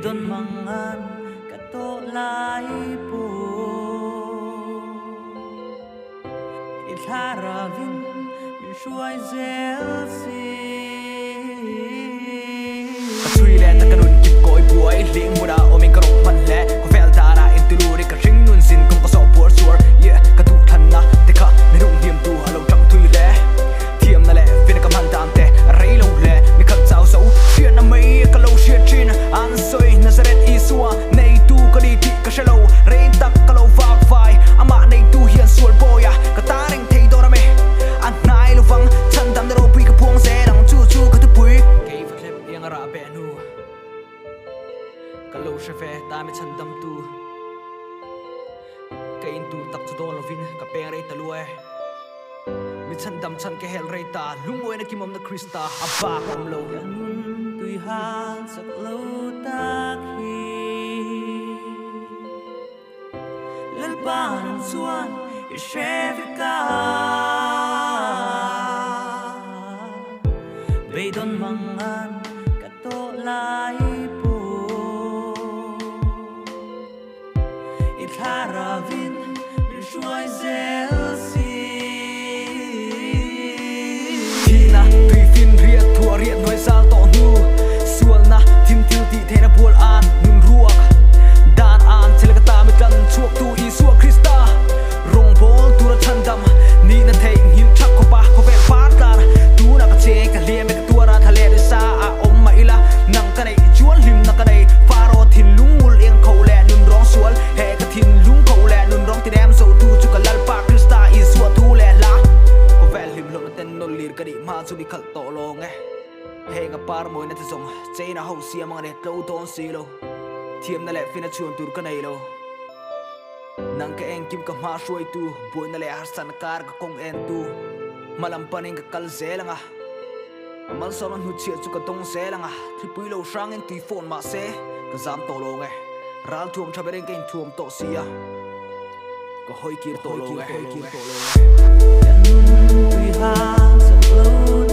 don mangan kato lai po itharavin min shuai zel si Tui le ta kanun kip koi buai ling muda omin karok man le ko fel dara in tiluri ka ring nun sin kong ka so por sur yeah ka tu than na te kha mi rung hiam tu halo tang tui le thiam na le fin ka man dang te rei lo le mi khak chau so fian na mai ka lo shit chin an soi nazaret isua nei tu ka di ti ka shalo rein tak ka lo vak vai ama nei tu hian sul boya ka ta reng thei do ra me an nai lo wang chan dam da ro pui ka puang se dang chu chu ka tu pui ke fa klep yang ra be nu ka lo she fe ta me chan dam tu ka in tu tak chu don lo vin ka pe rei ta lue mi chan dam chan ke hel rei ta lungoi na kimom na krista aba kom lo tui han sak lo ta khi lal ban suan e shevika be don mangan kato lai po itharavin min shuai zel si Tina tui fin riat thua riat noi sal to nu sual na thim thil ti the na pul an nun ruak dan an chel ka ta mi kan chuak tu i suak krista rong bol tu ra chan dam ni na thei hin thak ko pa ko ve par tar tu na ka che ka le me ka tu ra thale de sa a om ma ila nang ka nei chuan lim na ka nei faro thin lungul eng khau le nun rong sual he ka thin lung khau le nun rong ti dem so tu chu ka lal pa krista i suak tu le la ko vel lim lo na ten no lir ka di ma chu bi khal to lo nge he nga par moi na te song che na ho sia mang ne tlo ton si lo thiam na le fin na chuan tur ka nei lo nang ka eng kim ka ma shuai tu boi na le har san kar ka kong en tu malam paning ka kal zelanga mal soman hu chia chu ka tong zelanga thipui lo sang en ti phone ma se ka zam to lo nge ral thuam thabereng ka in thuam to sia ko hoi kir to lo nge tui han sak lo